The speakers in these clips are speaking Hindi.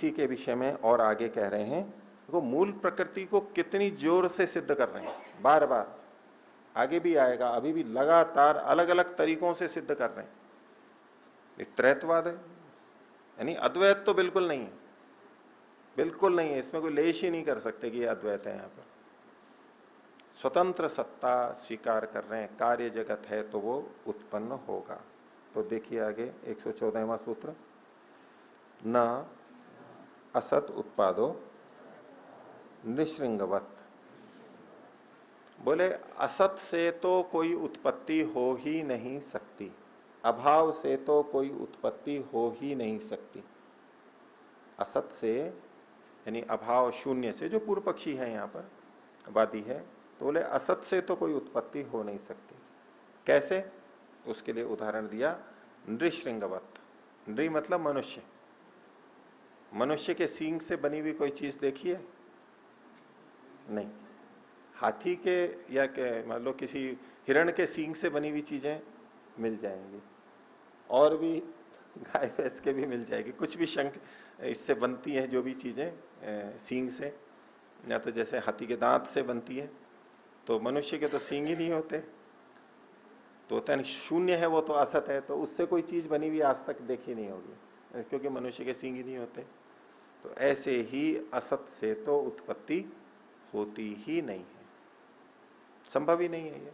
इसी के विषय में और आगे कह रहे हैं, वो मूल प्रकृति को कितनी जोर से सिद्ध कर रहे हैं, बार बार, आगे भी आएगा, अभी भी लगातार अलग अलग तरीकों से सिद्ध कर रहे हैं। ये त्रैतवाद है, यानी अद्वैत तो बिल्कुल नहीं है, बिल्कुल नहीं है, इसमें कोई लेश ही नहीं कर सकते कि ये अद्वैत है। यहां पर स्वतंत्र सत्ता स्वीकार कर रहे हैं, कार्य जगत है तो वो उत्पन्न होगा। तो देखिए आगे 114वां सूत्र, न असत उत्पादो निश्रृंगवत। बोले असत से तो कोई उत्पत्ति हो ही नहीं सकती, अभाव से तो कोई उत्पत्ति हो ही नहीं सकती। असत से यानी अभाव शून्य से, जो पूर्व पक्षी है यहां पर वादी है, तो बोले असत से तो कोई उत्पत्ति हो नहीं सकती। कैसे? उसके लिए उदाहरण दिया नृशृंगवत। नृ मतलब मनुष्य, मनुष्य के सींग से बनी हुई कोई चीज देखी है? नहीं। हाथी के या मान लो किसी हिरण के सींग से बनी हुई चीजें मिल जाएंगी, और भी गाय भैंस के भी मिल जाएगी, कुछ भी शंख इससे बनती हैं, जो भी चीजें सींग से, या तो जैसे हाथी के दांत से बनती है, तो मनुष्य के तो सींग ही नहीं होते, तो होता है शून्य है, वो तो असत है, तो उससे कोई चीज बनी हुई आज तक देखी नहीं होगी, क्योंकि मनुष्य के सींग ही नहीं होते। तो ऐसे ही असत से तो उत्पत्ति होती ही नहीं है, संभव ही नहीं है ये।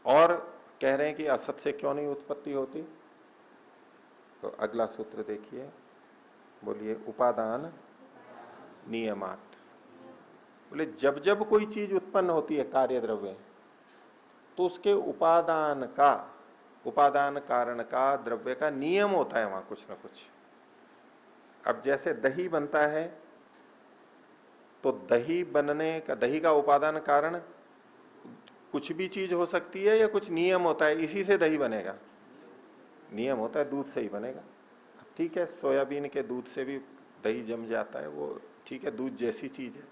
और कह रहे हैं कि असत से क्यों नहीं उत्पत्ति होती, तो अगला सूत्र देखिए, बोलिए उपादान नियमात। बोले जब जब कोई चीज उत्पन्न होती है कार्य द्रव्य, तो उसके उपादान का, उपादान कारण का, द्रव्य का नियम होता है वहां कुछ ना कुछ। अब जैसे दही बनता है, तो दही बनने का, दही का उपादान कारण कुछ भी चीज हो सकती है या कुछ नियम होता है, इसी से दही बनेगा? नियम होता है, दूध से ही बनेगा। ठीक है, सोयाबीन के दूध से भी दही जम जाता है, वो ठीक है, दूध जैसी चीज है,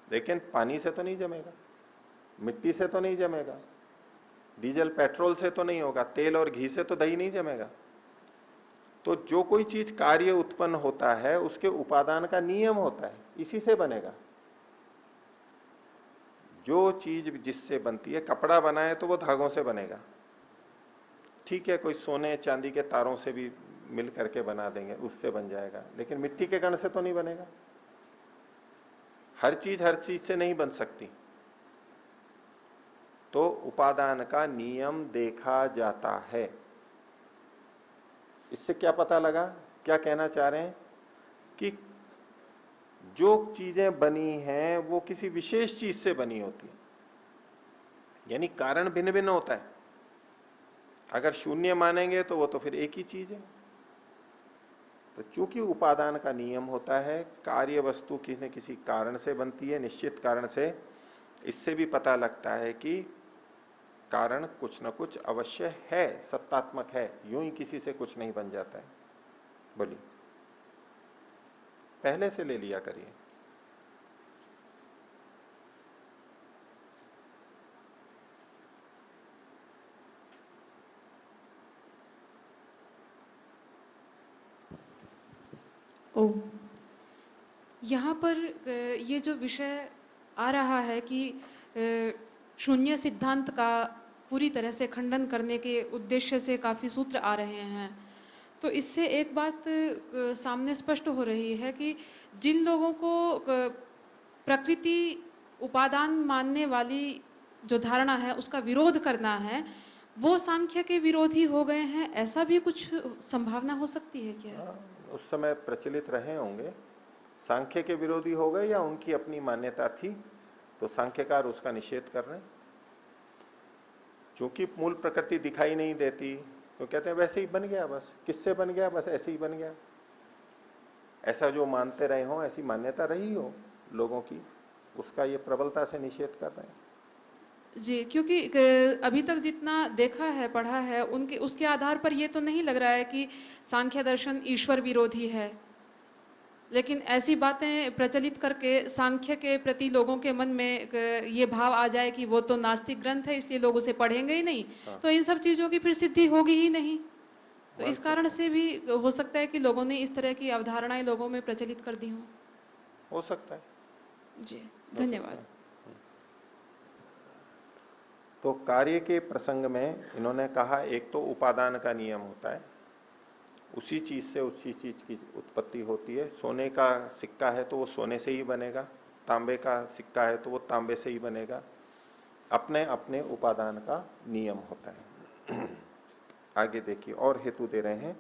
लेकिन पानी से तो नहीं जमेगा, मिट्टी से तो नहीं जमेगा, डीजल पेट्रोल से तो नहीं होगा, तेल और घी से तो दही नहीं जमेगा। तो जो कोई चीज कार्य उत्पन्न होता है, उसके उपादान का नियम होता है, इसी से बनेगा। जो चीज जिससे बनती है, कपड़ा बनाए तो वो धागों से बनेगा, ठीक है, कोई सोने चांदी के तारों से भी मिल करके बना देंगे, उससे बन जाएगा, लेकिन मिट्टी के कण से तो नहीं बनेगा। हर चीज से नहीं बन सकती। तो उपादान का नियम देखा जाता है। इससे क्या पता लगा, क्या कहना चाह रहे हैं कि जो चीजें बनी हैं वो किसी विशेष चीज से बनी होती है, यानी कारण भिन्न भिन्न होता है। अगर शून्य मानेंगे तो वो तो फिर एक ही चीज है। तो चूंकि उपादान का नियम होता है, कार्य वस्तु किसी न किसी कारण से बनती है, निश्चित कारण से, इससे भी पता लगता है कि कारण कुछ ना कुछ अवश्य है, सत्तात्मक है, यूं ही किसी से कुछ नहीं बन जाता है। बोलिए, पहले से ले लिया करिए। ओ, यहाँ पर ये जो विषय आ रहा है कि शून्य सिद्धांत का पूरी तरह से खंडन करने के उद्देश्य से काफी सूत्र आ रहे हैं, तो इससे एक बात सामने स्पष्ट हो रही है कि जिन लोगों को प्रकृति उपादान मानने वाली जो धारणा है उसका विरोध करना है, वो सांख्य के विरोधी हो गए हैं। ऐसा भी कुछ संभावना हो सकती है क्या? उस समय प्रचलित रहे होंगे, सांख्य के विरोधी हो गए या उनकी अपनी मान्यता थी, तो सांख्यकार उसका निषेध कर रहे हैं। क्योंकि मूल प्रकृति दिखाई नहीं देती, तो कहते हैं वैसे ही बन गया, बस किससे बन गया, बस ऐसे ही बन गया। ऐसा जो मानते रहे हो, ऐसी मान्यता रही हो लोगों की, उसका ये प्रबलता से निषेध कर रहे हैं। जी, क्योंकि अभी तक जितना देखा है, पढ़ा है, उनके उसके आधार पर ये तो नहीं लग रहा है कि सांख्य दर्शन ईश्वर विरोधी है। लेकिन ऐसी बातें प्रचलित करके सांख्य के प्रति लोगों के मन में ये भाव आ जाए कि वो तो नास्तिक ग्रंथ है, इसलिए लोग उसे पढ़ेंगे ही नहीं, तो इन सब चीजों की फिर सिद्धि होगी ही नहीं। तो इस कारण से भी हो सकता है कि लोगों ने इस तरह की अवधारणाएं लोगों में प्रचलित कर दी हों। हो सकता है। जी, हो सकता धन्यवाद। है। तो कार्य के प्रसंग में इन्होंने कहा, एक तो उपादान का नियम होता है, उसी चीज से उसी चीज की उत्पत्ति होती है। सोने का सिक्का है तो वो सोने से ही बनेगा, तांबे का सिक्का है तो वो तांबे से ही बनेगा। अपने अपने उपादान का नियम होता है। आगे देखिए और हेतु दे रहे हैं।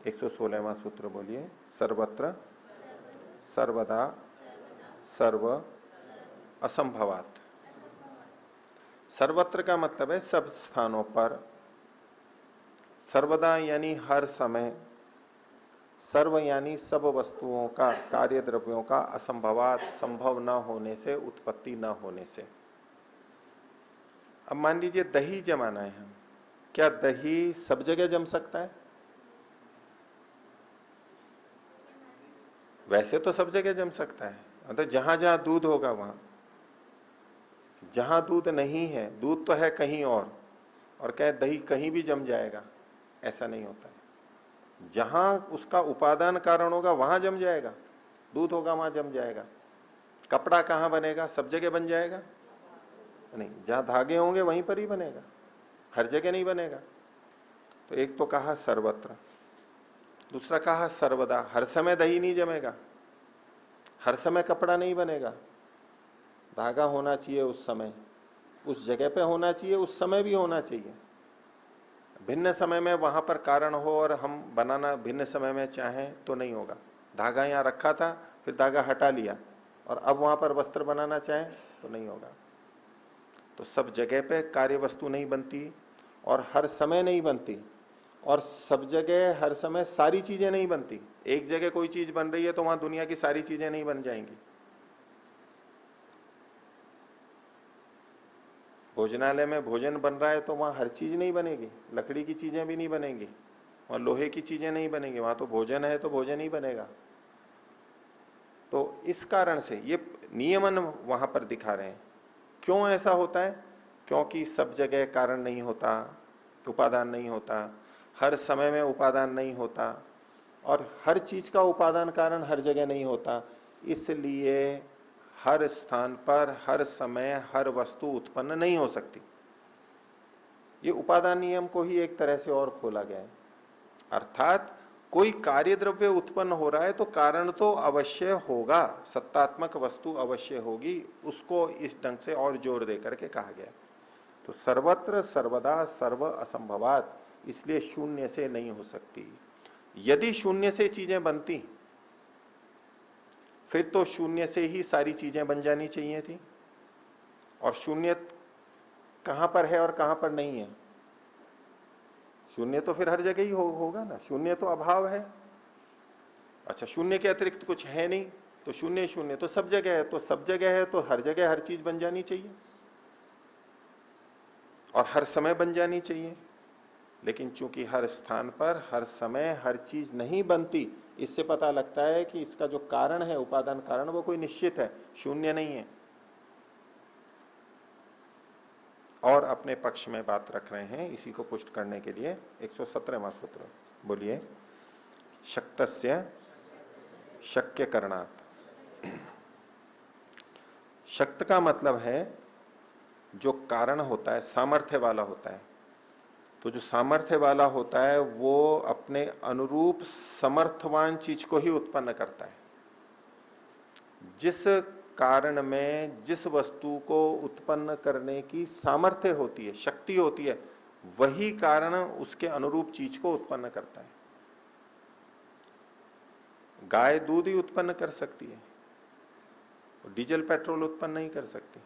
116वां सूत्र बोलिए। सर्वत्र सर्वदा सर्व असंभवात। सर्वत्र का मतलब है सब स्थानों पर, सर्वदा यानी हर समय, सर्व यानी सब वस्तुओं का, कार्य द्रव्यों का, असंभवात संभव न होने से, उत्पत्ति न होने से। अब मान लीजिए दही जमाना है हम, क्या दही सब जगह जम सकता है? वैसे तो सब जगह जम सकता है, मतलब जहां जहां दूध होगा वहां। जहां दूध नहीं है, दूध तो है कहीं और क्या दही कहीं भी जम जाएगा? ऐसा नहीं होता है। जहां उसका उपादान कारण होगा वहां जम जाएगा, दूध होगा वहां जम जाएगा। कपड़ा कहां बनेगा? सब जगह बन जाएगा? नहीं, जहां धागे होंगे वहीं पर ही बनेगा, हर जगह नहीं बनेगा। तो एक तो कहा सर्वत्र, दूसरा कहा सर्वदा, हर समय दही नहीं जमेगा, हर समय कपड़ा नहीं बनेगा। धागा होना चाहिए उस समय, उस जगह पे होना चाहिए, उस समय भी होना चाहिए। भिन्न समय में वहां पर कारण हो और हम बनाना भिन्न समय में चाहें तो नहीं होगा। धागा यहां रखा था, फिर धागा हटा लिया और अब वहां पर वस्त्र बनाना चाहें तो नहीं होगा। तो सब जगह पे कार्य वस्तु नहीं बनती और हर समय नहीं बनती, और सब जगह हर समय सारी चीजें नहीं बनती। एक जगह कोई चीज बन रही है तो वहां दुनिया की सारी चीजें नहीं बन जाएंगी। भोजनालय में भोजन बन रहा है तो वहां हर चीज नहीं बनेगी, लकड़ी की चीजें भी नहीं बनेंगी, वहां लोहे की चीजें नहीं बनेंगी, वहां तो भोजन है तो भोजन ही बनेगा। तो इस कारण से ये नियमन वहां पर दिखा रहे हैं। क्यों ऐसा होता है? क्योंकि सब जगह कारण नहीं होता, उपादान नहीं होता, हर समय में उपादान नहीं होता, और हर चीज का उपादान कारण हर जगह नहीं होता। इसलिए हर स्थान पर हर समय हर वस्तु उत्पन्न नहीं हो सकती। ये उपादान नियम को ही एक तरह से और खोला गया है। अर्थात कोई कार्य द्रव्य उत्पन्न हो रहा है तो कारण तो अवश्य होगा, सत्तात्मक वस्तु अवश्य होगी, उसको इस ढंग से और जोर देकर के कहा गया। तो सर्वत्र सर्वदा सर्व असंभवात, इसलिए शून्य से नहीं हो सकती। यदि शून्य से चीजें बनती फिर तो शून्य से ही सारी चीजें बन जानी चाहिए थी, और शून्य कहां पर है और कहां पर नहीं है? शून्य तो फिर हर जगह ही होगा ना, शून्य तो अभाव है। अच्छा, शून्य के अतिरिक्त कुछ है नहीं, तो शून्य शून्य तो सब जगह है, तो सब जगह है तो हर जगह हर चीज बन जानी चाहिए और हर समय बन जानी चाहिए। लेकिन चूंकि हर स्थान पर हर समय हर चीज नहीं बनती, इससे पता लगता है कि इसका जो कारण है, उपादान कारण, वो कोई निश्चित है, शून्य नहीं है। और अपने पक्ष में बात रख रहे हैं इसी को पुष्ट करने के लिए 117वां सूत्र बोलिए। शक्तस्य शक्य करणात्। शक्त का मतलब है जो कारण होता है, सामर्थ्य वाला होता है। तो जो सामर्थ्य वाला होता है वो अपने अनुरूप समर्थवान चीज को ही उत्पन्न करता है। जिस कारण में जिस वस्तु को उत्पन्न करने की सामर्थ्य होती है, शक्ति होती है, वही कारण उसके अनुरूप चीज को उत्पन्न करता है। गाय दूध ही उत्पन्न कर सकती है, डीजल पेट्रोल उत्पन्न नहीं कर सकती।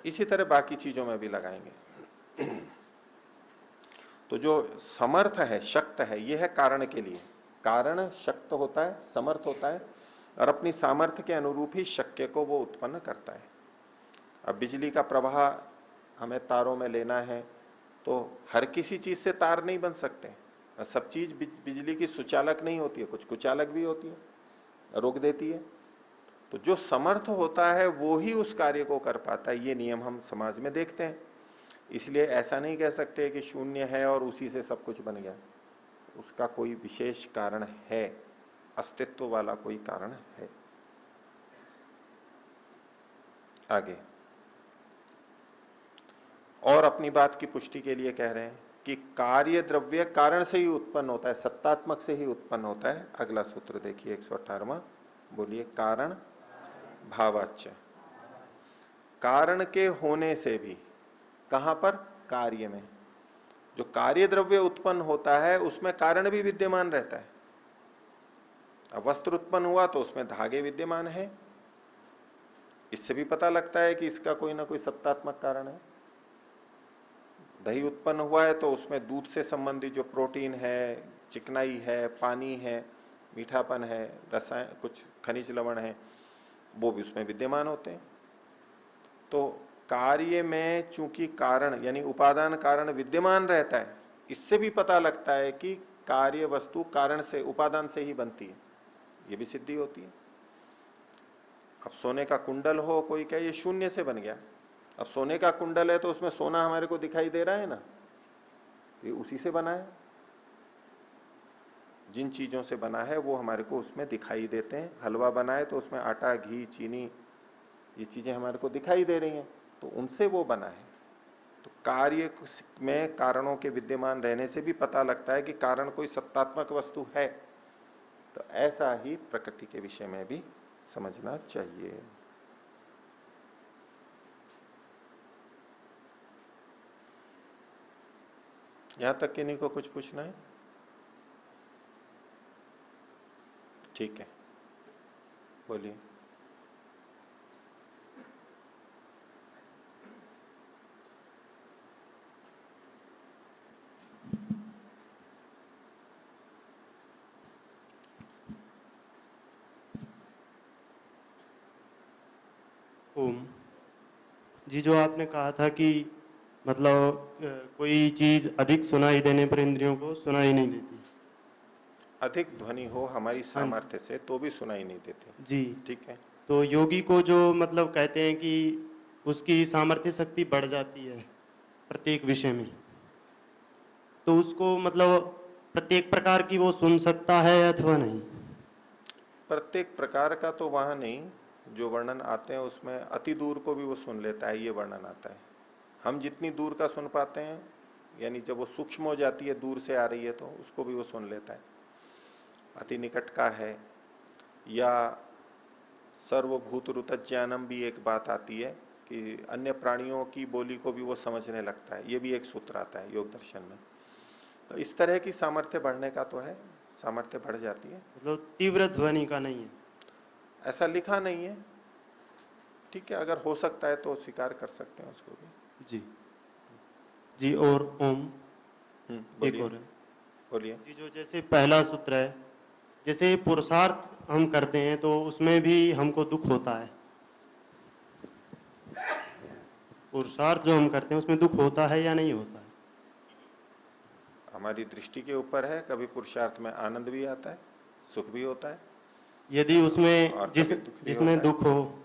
इसी तरह बाकी चीजों में भी लगाएंगे। तो जो समर्थ है, शक्त है, यह है कारण के लिए। कारण शक्त होता है, समर्थ होता है, और अपनी सामर्थ्य के अनुरूप ही शक्य को वो उत्पन्न करता है। अब बिजली का प्रवाह हमें तारों में लेना है तो हर किसी चीज से तार नहीं बन सकते, सब चीज बिजली की सुचालक नहीं होती है, कुछ कुचालक भी होती है, रोक देती है। तो जो समर्थ होता है वो ही उस कार्य को कर पाता है। ये नियम हम समाज में देखते हैं। इसलिए ऐसा नहीं कह सकते कि शून्य है और उसी से सब कुछ बन गया। उसका कोई विशेष कारण है, अस्तित्व वाला कोई कारण है। आगे और अपनी बात की पुष्टि के लिए कह रहे हैं कि कार्य द्रव्य कारण से ही उत्पन्न होता है, सत्तात्मक से ही उत्पन्न होता है। अगला सूत्र देखिए 118वां, बोलिए। कारण भावाच्य, कारण के होने से भी, कहां पर? कार्य में। जो कार्य द्रव्य उत्पन्न होता है उसमें कारण भी विद्यमान रहता है। अब वस्त्र उत्पन्न हुआ तो उसमें धागे विद्यमान है, इससे भी पता लगता है कि इसका कोई ना कोई सत्तात्मक कारण है। दही उत्पन्न हुआ है तो उसमें दूध से संबंधित जो प्रोटीन है, चिकनाई है, पानी है, मीठापन है, रसायन, कुछ खनिज लवण है, वो भी उसमें विद्यमान होते हैं। तो कार्य में चूंकि कारण यानी उपादान कारण विद्यमान रहता है, इससे भी पता लगता है कि कार्य वस्तु कारण से, उपादान से ही बनती है, ये भी सिद्धि होती है। अब सोने का कुंडल हो, कोई कहे ये शून्य से बन गया। अब सोने का कुंडल है तो उसमें सोना हमारे को दिखाई दे रहा है ना, ये उसी से बना है। जिन चीजों से बना है वो हमारे को उसमें दिखाई देते हैं। हलवा बना है तो उसमें आटा, घी, चीनी, ये चीजें हमारे को दिखाई दे रही हैं, तो उनसे वो बना है। तो कार्य में कारणों के विद्यमान रहने से भी पता लगता है कि कारण कोई सत्तात्मक वस्तु है। तो ऐसा ही प्रकृति के विषय में भी समझना चाहिए। यहां तक किन्हीं को कुछ पूछना है? ठीक है, बोलिए। ओम जी, जो आपने कहा था कि मतलब कोई चीज अधिक सुनाई देने पर इंद्रियों को सुनाई नहीं देती। अधिक ध्वनि हो हमारी हाँ जी। सामर्थ्य से तो भी सुनाई नहीं देती। जी। ठीक है। तो योगी को जो मतलब कहते हैं कि उसकी सामर्थ्य शक्ति बढ़ जाती है प्रत्येक विषय में, तो उसको मतलब प्रत्येक प्रकार की वो सुन सकता है अथवा नहीं? प्रत्येक प्रकार का तो वहां नहीं, जो वर्णन आते हैं उसमें अति दूर को भी वो सुन लेता है, ये वर्णन आता है। हम जितनी दूर का सुन पाते हैं, यानी जब वो सूक्ष्म हो जाती है, दूर से आ रही है, तो उसको भी वो सुन लेता है। अति निकट का है, या सर्वभूत रुत ज्ञानम भी एक बात आती है कि अन्य प्राणियों की बोली को भी वो समझने लगता है, ये भी एक सूत्र आता है योग दर्शन में। तो इस तरह की सामर्थ्य बढ़ने का तो है, सामर्थ्य बढ़ जाती है। मतलब तीव्र ध्वनि का नहीं है? ऐसा लिखा नहीं है। ठीक है, अगर हो सकता है तो स्वीकार कर सकते हैं उसको भी। जी जी। और ओम एक बोलिए। और है बोलिए। जी, जो जैसे पहला सूत्र है, जैसे पुरुषार्थ हम करते हैं तो उसमें भी हमको दुख होता है। पुरुषार्थ जो हम करते हैं उसमें दुख होता है या नहीं होता है? हमारी दृष्टि के ऊपर है। कभी पुरुषार्थ में आनंद भी आता है, सुख भी होता है, यदि उसमें और कभी दुख भी जिसमें होता है। दुख हो,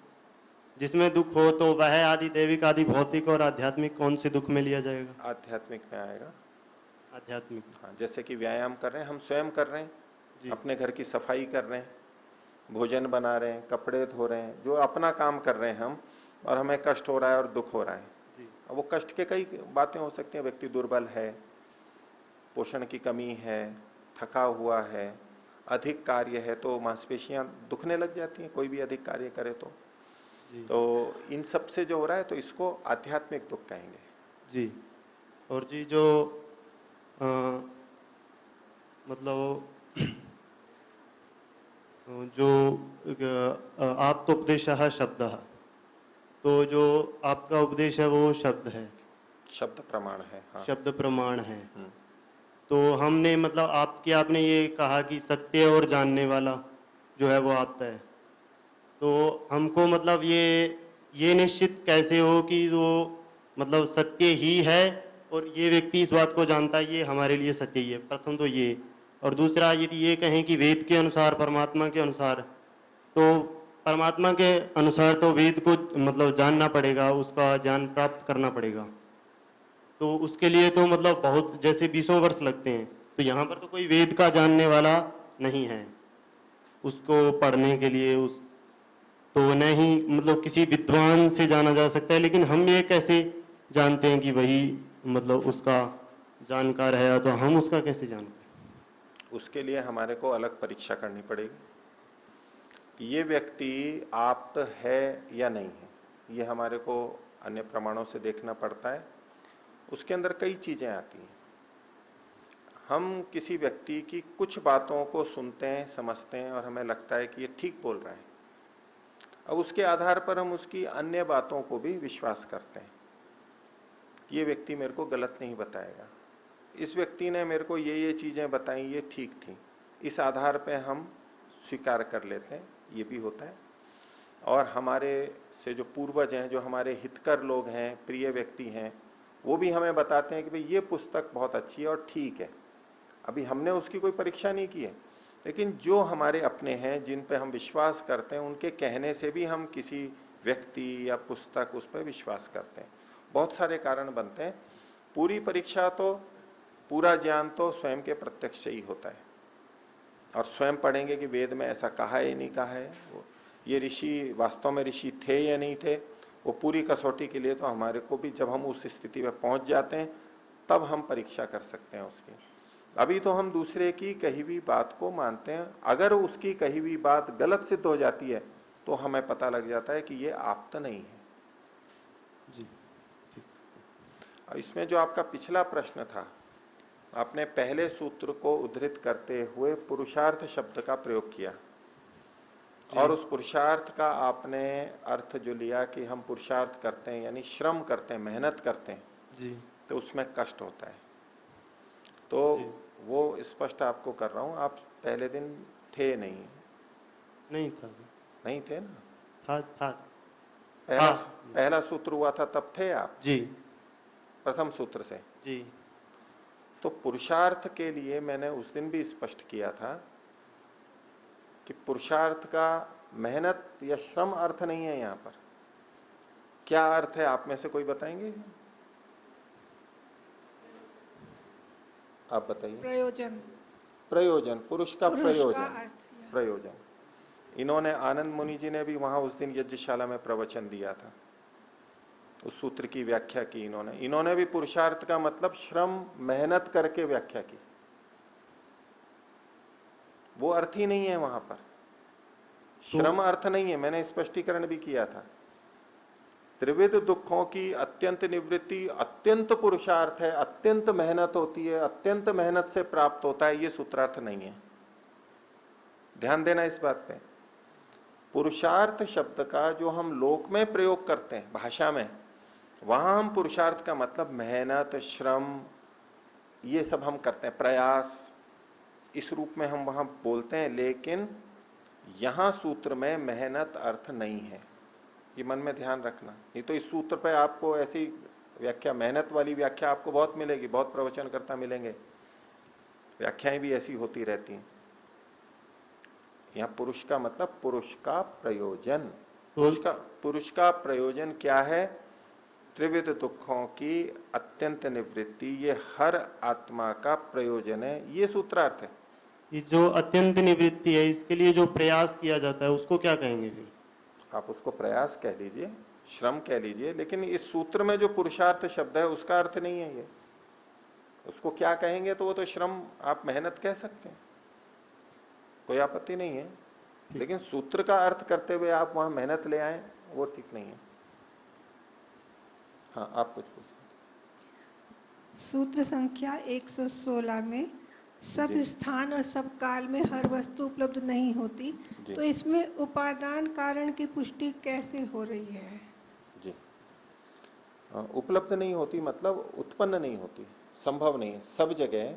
जिसमें दुख हो तो वह आदि दैविक आदि भौतिक और आध्यात्मिक कौन से दुख में लिया जाएगा? आध्यात्मिक में आएगा। आध्यात्मिक। हाँ, जैसे कि व्यायाम कर रहे हैं, हम स्वयं कर रहे हैं, जी अपने घर की सफाई कर रहे हैं, भोजन बना रहे हैं, कपड़े धो रहे हैं, जो अपना काम कर रहे हैं हम, और हमें कष्ट हो रहा है और दुख हो रहा है। जी। अब वो कष्ट के कई बातें हो सकती हैं। व्यक्ति दुर्बल है, पोषण की कमी है, थका हुआ है, अधिक कार्य है, तो मांसपेशियां दुखने लग जाती हैं, कोई भी अधिक कार्य करे तो। जी तो इन सब से जो हो रहा है, तो इसको आध्यात्मिक दुख कहेंगे। जी। और जी, जो अ, मतलब जो आप्तोपदेश शब्द, तो जो आपका उपदेश है वो शब्द है, शब्द प्रमाण है। हाँ। शब्द प्रमाण है। हम्म। तो हमने मतलब आपने ये कहा कि सत्य और जानने वाला जो है वो आता है, तो हमको मतलब ये निश्चित कैसे हो कि वो मतलब सत्य ही है और ये व्यक्ति इस बात को जानता है ये हमारे लिए सत्य ही है? प्रथम तो ये। और दूसरा, यदि ये कहें कि वेद के अनुसार, परमात्मा के अनुसार, तो परमात्मा के अनुसार तो वेद को मतलब जानना पड़ेगा, उसका ज्ञान प्राप्त करना पड़ेगा। तो उसके लिए तो मतलब बहुत जैसे 20 वर्ष लगते हैं, तो यहाँ पर तो कोई वेद का जानने वाला नहीं है उसको पढ़ने के लिए। उस तो न ही मतलब किसी विद्वान से जाना जा सकता है, लेकिन हम ये कैसे जानते हैं कि वही मतलब उसका जानकार है, तो हम उसका कैसे जानते हैं? उसके लिए हमारे को अलग परीक्षा करनी पड़ेगी। ये व्यक्ति आप्त है या नहीं है, ये हमारे को अन्य प्रमाणों से देखना पड़ता है। उसके अंदर कई चीजें आती हैं। हम किसी व्यक्ति की कुछ बातों को सुनते हैं, समझते हैं और हमें लगता है कि ये ठीक बोल रहा है। अब उसके आधार पर हम उसकी अन्य बातों को भी विश्वास करते हैं। ये व्यक्ति मेरे को गलत नहीं बताएगा, इस व्यक्ति ने मेरे को ये चीजें बताई, ये ठीक थी, इस आधार पे हम स्वीकार कर लेते हैं, ये भी होता है। और हमारे से जो पूर्वज हैं, जो हमारे हितकर लोग हैं, प्रिय व्यक्ति हैं, वो भी हमें बताते हैं कि भाई ये पुस्तक बहुत अच्छी है और ठीक है। अभी हमने उसकी कोई परीक्षा नहीं की है, लेकिन जो हमारे अपने हैं, जिन पे हम विश्वास करते हैं, उनके कहने से भी हम किसी व्यक्ति या पुस्तक उस पर विश्वास करते हैं। बहुत सारे कारण बनते हैं। पूरी परीक्षा तो, पूरा ज्ञान तो स्वयं के प्रत्यक्ष से ही होता है। और स्वयं पढ़ेंगे कि वेद में ऐसा कहा है या नहीं कहा है, ये ऋषि वास्तव में ऋषि थे या नहीं थे, वो पूरी कसौटी के लिए तो हमारे को भी, जब हम उस स्थिति में पहुंच जाते हैं तब हम परीक्षा कर सकते हैं उसकी। अभी तो हम दूसरे की कही हुई बात को मानते हैं। अगर उसकी कही हुई बात गलत सिद्ध हो जाती है तो हमें पता लग जाता है कि ये आप्त नहीं है। जी। इसमें जो आपका पिछला प्रश्न था, आपने पहले सूत्र को उद्धृत करते हुए पुरुषार्थ शब्द का प्रयोग किया और उस पुरुषार्थ का आपने अर्थ जो लिया कि हम पुरुषार्थ करते हैं यानी श्रम करते हैं, मेहनत करते हैं जी। तो उसमें कष्ट होता है। तो जी। वो स्पष्ट आपको कर रहा हूं, आप पहले दिन थे नहीं? नहीं था। नहीं थे ना? था। पहला पहला सूत्र हुआ था तब थे आप? जी। प्रथम सूत्र से? जी। तो पुरुषार्थ के लिए मैंने उस दिन भी स्पष्ट किया था कि पुरुषार्थ का मेहनत या श्रम अर्थ नहीं है। यहां पर क्या अर्थ है, आप में से कोई बताएंगे? आप बताइए। प्रयोजन। प्रयोजन, पुरुष का पुरुष का प्रयोजन। अर्थ। प्रयोजन। इन्होंने, आनंद मुनि जी ने भी वहां उस दिन यज्ञशाला में प्रवचन दिया था, उस सूत्र की व्याख्या की इन्होंने भी पुरुषार्थ का मतलब श्रम, मेहनत करके व्याख्या की। वो अर्थ ही नहीं है वहां पर, श्रम अर्थ नहीं है। मैंने स्पष्टीकरण भी किया था। त्रिविध दुखों की अत्यंत निवृत्ति अत्यंत पुरुषार्थ है, अत्यंत मेहनत होती है, अत्यंत मेहनत से प्राप्त होता है, ये सूत्रार्थ नहीं है। ध्यान देना इस बात पे। पुरुषार्थ शब्द का जो हम लोक में प्रयोग करते हैं भाषा में, वहां हम पुरुषार्थ का मतलब मेहनत, श्रम, ये सब हम करते हैं, प्रयास, इस रूप में हम वहां बोलते हैं। लेकिन यहां सूत्र में मेहनत अर्थ नहीं है, ये मन में ध्यान रखना। नहीं तो इस सूत्र पे आपको ऐसी व्याख्या, मेहनत वाली व्याख्या आपको बहुत मिलेगी, बहुत प्रवचन करता मिलेंगे, व्याख्याएं भी ऐसी होती रहती हैं। यहां पुरुष का मतलब पुरुष का प्रयोजन। पुरुष का प्रयोजन क्या है? त्रिविध दुखों की अत्यंत निवृत्ति, ये हर आत्मा का प्रयोजन है, ये सूत्रार्थ है। ये जो अत्यंत निवृत्ति है, इसके लिए जो प्रयास किया जाता है उसको क्या कहेंगे फिर? आप उसको प्रयास कह लीजिए, श्रम कह लीजिए, लेकिन इस सूत्र में जो पुरुषार्थ शब्द है उसका अर्थ नहीं है ये। उसको क्या कहेंगे तो वो तो श्रम, आप मेहनत कह सकते हैं, कोई आपत्ति नहीं है। लेकिन सूत्र का अर्थ करते हुए आप वहां मेहनत ले आए, वो ठीक नहीं है। हाँ, आप कुछ पूछिए। सूत्र संख्या 116 में सब जी। स्थान और सब काल में हर वस्तु उपलब्ध नहीं होती, तो इसमें उपादान कारण की पुष्टि कैसे हो रही है? जी, उपलब्ध नहीं होती मतलब उत्पन्न नहीं होती, संभव नहीं है। सब जगह,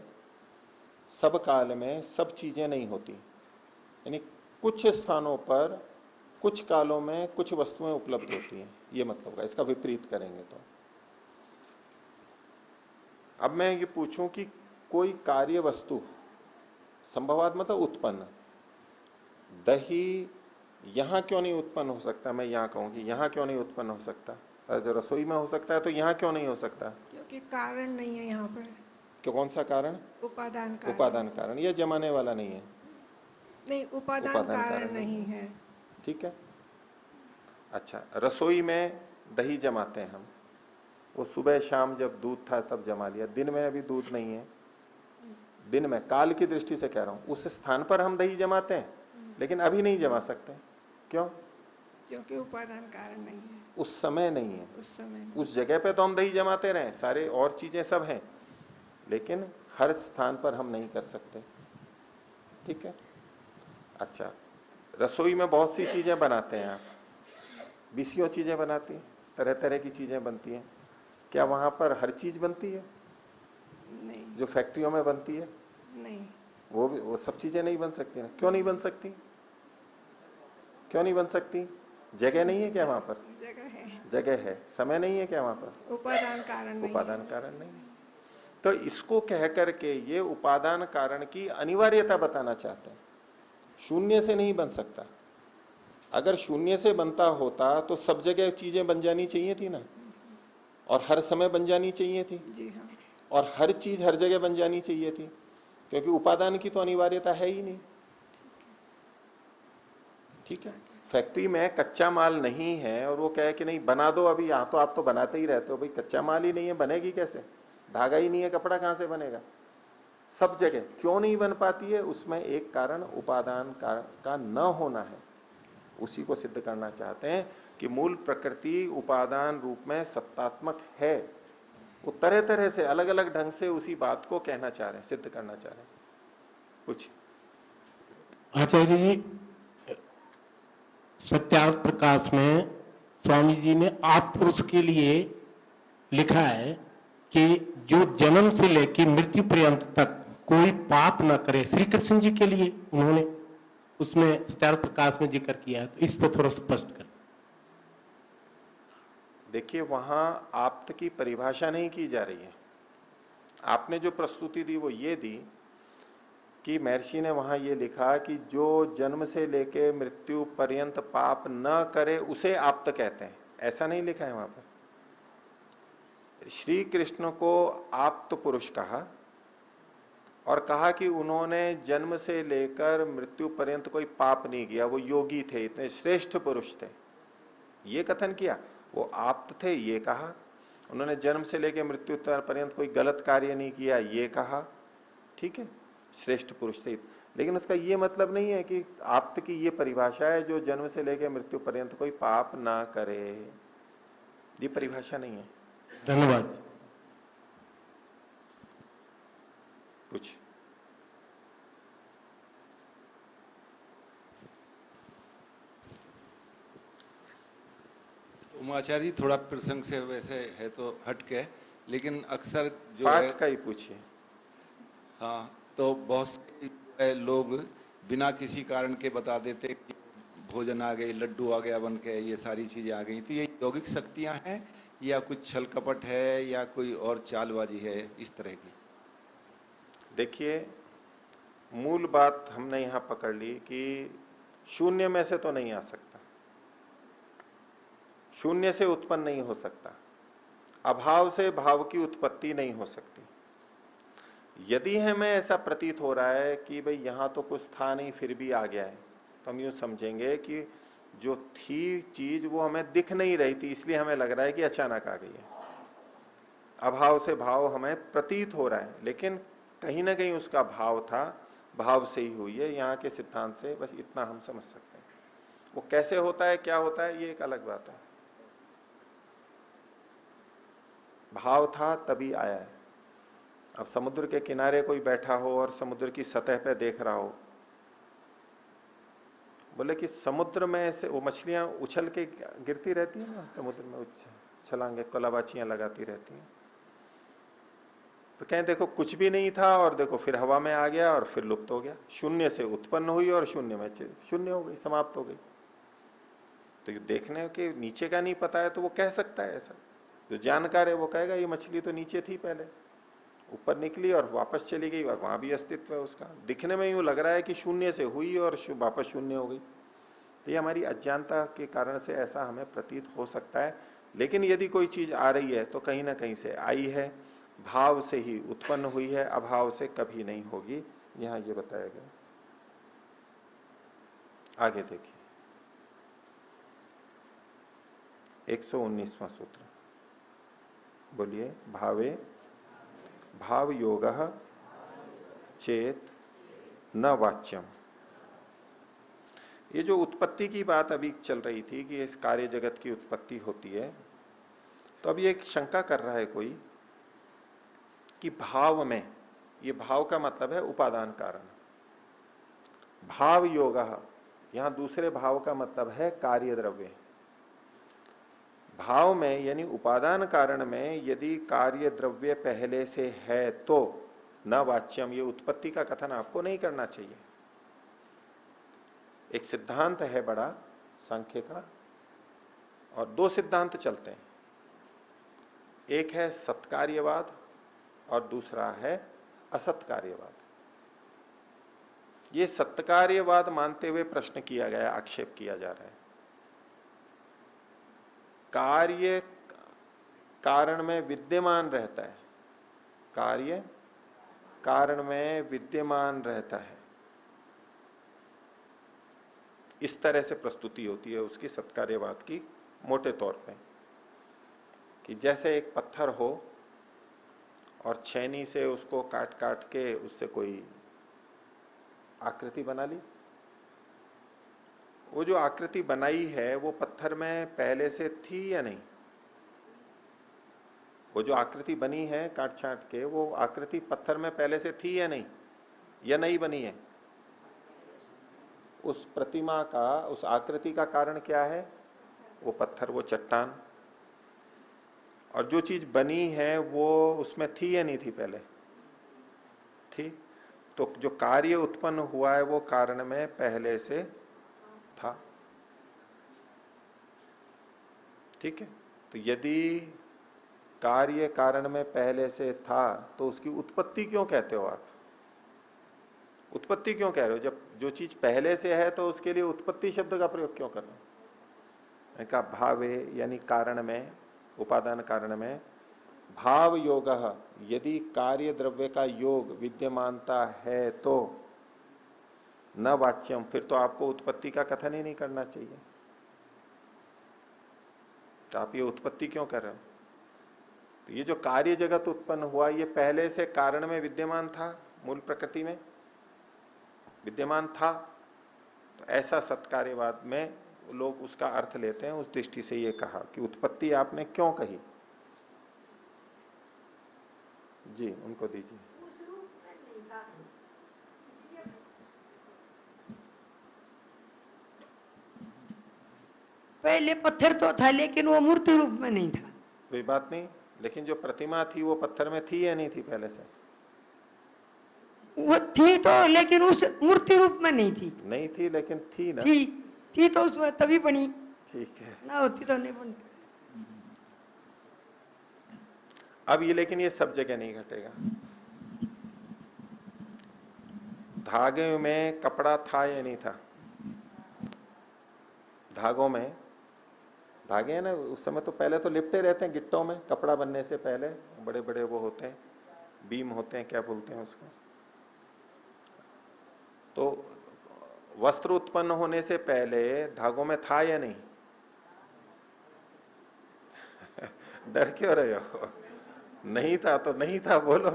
सब काल में सब चीजें नहीं होती, यानी कुछ स्थानों पर कुछ कालों में कुछ वस्तुएं उपलब्ध होती हैं, ये मतलब होगा। इसका विपरीत करेंगे तो अब मैं ये पूछूं कि कोई कार्य वस्तु, संभवात मतलब उत्पन्न, दही यहां क्यों नहीं उत्पन्न हो सकता? मैं यहां कहूं कि यहां क्यों नहीं उत्पन्न हो सकता? और जो रसोई में हो सकता है तो यहाँ क्यों नहीं हो सकता? क्योंकि कारण नहीं है यहाँ पर। क्यों, कौन सा कारण? उपादान कारण। उपादान कारण, ये जमाने वाला नहीं है। नहीं, उपादान कारण नहीं है। ठीक है। अच्छा, रसोई में दही जमाते हैं हम, वो सुबह शाम जब दूध था तब जमा लिया, दिन में अभी दूध नहीं है, दिन में काल की दृष्टि से कह रहा हूं, उस स्थान पर हम दही जमाते हैं, लेकिन अभी नहीं जमा सकते। क्यों? क्योंकि उपादान कारण नहीं है, उस समय नहीं है। उस समय उस जगह पे तो हम दही जमाते रहे, सारे और चीजें सब हैं, लेकिन हर स्थान पर हम नहीं कर सकते। ठीक है। अच्छा, रसोई में बहुत सी चीजें बनाते हैं आप, बीसियों चीजें बनाती हैं, तरह तरह की चीजें बनती हैं, क्या वहां पर हर चीज बनती है? नहीं। जो फैक्ट्रियों में बनती है नहीं, वो सब चीजें नहीं बन सकती ना। क्यों नहीं बन सकती? क्यों नहीं बन सकती? जगह नहीं है क्या वहां पर? जगह है। जगह है, समय नहीं है क्या वहां पर? उपादान कारण नहीं। उपादान कारण नहीं है। तो इसको कह करके ये उपादान कारण की अनिवार्यता बताना चाहते हैं। शून्य से नहीं बन सकता। अगर शून्य से बनता होता तो सब जगह चीजें बन जानी चाहिए थी ना, और हर समय बन जानी चाहिए थी, जी हाँ। और हर चीज हर जगह बन जानी चाहिए थी, क्योंकि उपादान की तो अनिवार्यता है ही नहीं। ठीक है। फैक्ट्री में कच्चा माल नहीं है और वो कहे कि नहीं बना दो, अभी यहां तो आप तो बनाते ही रहते हो, भाई कच्चा माल ही नहीं है, बनेगी कैसे? धागा ही नहीं है, कपड़ा कहां से बनेगा? सब जगह क्यों नहीं बन पाती है? उसमें एक कारण उपादान का न होना है। उसी को सिद्ध करना चाहते हैं कि मूल प्रकृति उपादान रूप में सत्तात्मक है। वो तरह तरह से अलग अलग ढंग से उसी बात को कहना चाह रहे हैं, सिद्ध करना चाह रहे हैं। कुछ आचार्य जी, सत्यार्थ प्रकाश में स्वामी जी ने आप पुरुष के लिए लिखा है कि जो जन्म से लेकर मृत्यु पर्यंत तक कोई पाप न करे, श्री कृष्ण जी के लिए उन्होंने उसमें सत्यार्थ प्रकाश में जिक्र किया है, तो इस पर थोड़ा स्पष्ट कर। देखिए, वहां आप्त की परिभाषा नहीं की जा रही है। आपने जो प्रस्तुति दी वो ये दी कि महर्षि ने वहां ये लिखा कि जो जन्म से लेके मृत्यु पर्यंत पाप न करे उसे आप्त कहते हैं, ऐसा नहीं लिखा है वहां पर। श्री कृष्ण को आप्त पुरुष कहा और कहा कि उन्होंने जन्म से लेकर मृत्यु पर्यंत कोई पाप नहीं किया, वो योगी थे, इतने श्रेष्ठ पुरुष थे, ये कथन किया। वो आप्त थे ये कहा। उन्होंने जन्म से लेकर मृत्यु पर्यंत कोई गलत कार्य नहीं किया ये कहा। ठीक है, श्रेष्ठ पुरुष थे। लेकिन उसका ये मतलब नहीं है कि आप्त की ये परिभाषा है जो जन्म से लेकर मृत्यु पर्यंत कोई पाप ना करे, ये परिभाषा नहीं है। धन्यवाद। कुछ उमाचार्य जी, थोड़ा प्रसंग से वैसे है तो हटके, लेकिन अक्सर जो पाठ है, का ही पूछिए। हाँ, तो बहुत से लोग बिना किसी कारण के बता देते कि भोजन आ गई, लड्डू आ गया बन के, ये सारी चीजें आ गई, तो ये यौगिक शक्तियां हैं या कुछ छल कपट है या कोई और चालबाजी है इस तरह की? देखिए, मूल बात हमने यहां पकड़ ली कि शून्य में से तो नहीं आ सकता, शून्य से उत्पन्न नहीं हो सकता, अभाव से भाव की उत्पत्ति नहीं हो सकती। यदि हमें ऐसा प्रतीत हो रहा है कि भाई यहां तो कुछ था नहीं फिर भी आ गया है, तो हम यूं समझेंगे कि जो थी चीज वो हमें दिख नहीं रही थी, इसलिए हमें लग रहा है कि अचानक आ गई है। अभाव से भाव हमें प्रतीत हो रहा है, लेकिन कहीं ना कहीं उसका भाव था, भाव से ही हुई है। यहां के सिद्धांत से बस इतना हम समझ सकते हैं। वो कैसे होता है, क्या होता है, ये एक अलग बात है। भाव था तभी आया है। अब समुद्र के किनारे कोई बैठा हो और समुद्र की सतह पे देख रहा हो, बोले कि समुद्र में से वो मछलियां उछल के गिरती रहती है ना, समुद्र में छलांगे कलाबाचियां लगाती रहती हैं, तो कहें देखो कुछ भी नहीं था और देखो फिर हवा में आ गया और फिर लुप्त हो गया। शून्य से उत्पन्न हुई और शून्य में शून्य हो गई, समाप्त हो गई। तो ये देखने के नीचे का नहीं पता है तो वो कह सकता है ऐसा। जो जानकार है वो कहेगा ये मछली तो नीचे थी पहले, ऊपर निकली और वापस चली गई, वहां भी अस्तित्व है उसका। दिखने में यूं लग रहा है कि शून्य से हुई और वापस शून्य हो गई। तो ये हमारी अज्ञानता के कारण से ऐसा हमें प्रतीत हो सकता है, लेकिन यदि कोई चीज आ रही है तो कहीं ना कहीं से आई है, भाव से ही उत्पन्न हुई है, अभाव से कभी नहीं होगी, यहां ये बताया गया। आगे देखिए 119वां सूत्र, बोलिए। भावे भाव योग चेत न वाच्यम। ये जो उत्पत्ति की बात अभी चल रही थी कि इस कार्य जगत की उत्पत्ति होती है, तो अभी एक शंका कर रहा है कोई कि भाव में, ये भाव का मतलब है उपादान कारण, भाव योग, यहां दूसरे भाव का मतलब है कार्य द्रव्य। भाव में यानी उपादान कारण में यदि कार्य द्रव्य पहले से है तो न वाच्यम, ये उत्पत्ति का कथन आपको नहीं करना चाहिए। एक सिद्धांत है बड़ा सांख्य का, और दो सिद्धांत चलते हैं, एक है सत्कार्यवाद और दूसरा है असत्कार्यवाद। ये सत्कार्यवाद मानते हुए प्रश्न किया गया, आक्षेप किया जा रहा है। कार्य कारण में विद्यमान रहता है, कार्य कारण में विद्यमान रहता है, इस तरह से प्रस्तुति होती है उसकी सत्कार्यवाद की, मोटे तौर पे, कि जैसे एक पत्थर हो और छेनी से उसको काट काट के उससे कोई आकृति बना ली। वो जो आकृति बनाई है वो पत्थर में पहले से थी या नहीं? वो जो आकृति बनी है काट छाट के, वो आकृति पत्थर में पहले से थी या नहीं, या नहीं बनी है? उस प्रतिमा का, उस आकृति का कारण क्या है? वो पत्थर, वो चट्टान। और जो चीज बनी है वो उसमें थी या नहीं थी पहले? थी। तो जो कार्य उत्पन्न हुआ है वो कारण में पहले से था। ठीक है, तो यदि कार्य कारण में पहले से था तो उसकी उत्पत्ति क्यों कहते हो आप? उत्पत्ति क्यों कह रहे हो? जब जो चीज पहले से है तो उसके लिए उत्पत्ति शब्द का प्रयोग क्यों कर रहे हो? का भावे यानी कारण में, उपादान कारण में भाव योग, यदि कार्य द्रव्य का योग विद्यमानता है तो न वाच्यम, फिर तो आपको उत्पत्ति का कथन ही नहीं करना चाहिए। तो आप ये उत्पत्ति क्यों कर रहे हो? तो ये जो कार्य जगत उत्पन्न हुआ ये पहले से कारण में विद्यमान था, मूल प्रकृति में विद्यमान था। तो ऐसा सत्कार्यवाद में लोग उसका अर्थ लेते हैं, उस दृष्टि से ये कहा कि उत्पत्ति आपने क्यों कही। जी उनको दीजिए। पहले पत्थर तो था लेकिन वो मूर्ति रूप में नहीं था। कोई बात नहीं, लेकिन जो प्रतिमा थी वो पत्थर में थी या नहीं थी पहले से? वो थी तो, लेकिन उस मूर्ति रूप में नहीं थी। नहीं थी लेकिन थी ना? थी तो उसमें तभी बनी। ठीक है, ना होती तो नहीं बनती। अब ये, लेकिन ये सब जगह नहीं घटेगा। धागे में कपड़ा था या नहीं था? धागों में, धागे है ना, उस समय तो पहले तो लिपटे रहते हैं गिट्टों में, कपड़ा बनने से पहले बड़े बड़े वो होते हैं, बीम होते हैं, क्या बोलते हैं उसको। तो वस्त्र उत्पन्न होने से पहले धागों में था या नहीं? डर क्यों रहे हो? नहीं था तो नहीं था बोलो।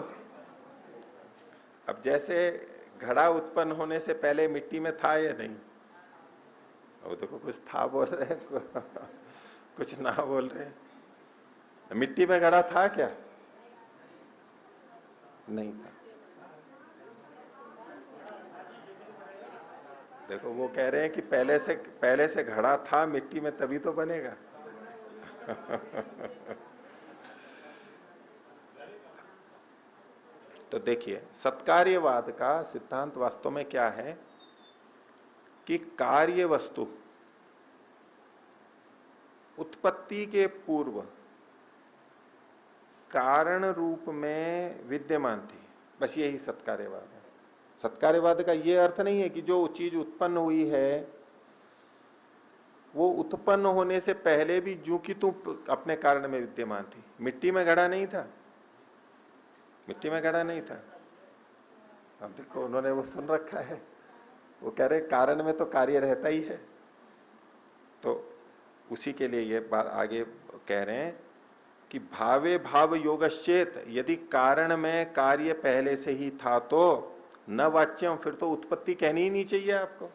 अब जैसे घड़ा उत्पन्न होने से पहले मिट्टी में था या नहीं? वो देखो कुछ था बोल रहे हैं, कुछ ना बोल रहे हैं। मिट्टी में घड़ा था क्या? नहीं था। देखो वो कह रहे हैं कि पहले से घड़ा था मिट्टी में तभी तो बनेगा। तो देखिए सत्कार्यवाद का सिद्धांत वास्तव में क्या है कि कार्य वस्तु उत्पत्ति के पूर्व कारण रूप में विद्यमान थी, बस यही सत्कार्यवाद है। सत्कार्यवाद का यह अर्थ नहीं है कि जो चीज उत्पन्न हुई है वो उत्पन्न होने से पहले भी जू की तू अपने कारण में विद्यमान थी। मिट्टी में घड़ा नहीं था, मिट्टी में घड़ा नहीं था। अब देखो उन्होंने वो सुन रखा है, वो कह रहे कारण में तो कार्य रहता ही है। तो उसी के लिए ये बात आगे कह रहे हैं कि भावे भाव योगश्चेत, यदि कारण में कार्य पहले से ही था तो न वाच्यम, फिर तो उत्पत्ति कहनी ही नहीं चाहिए आपको।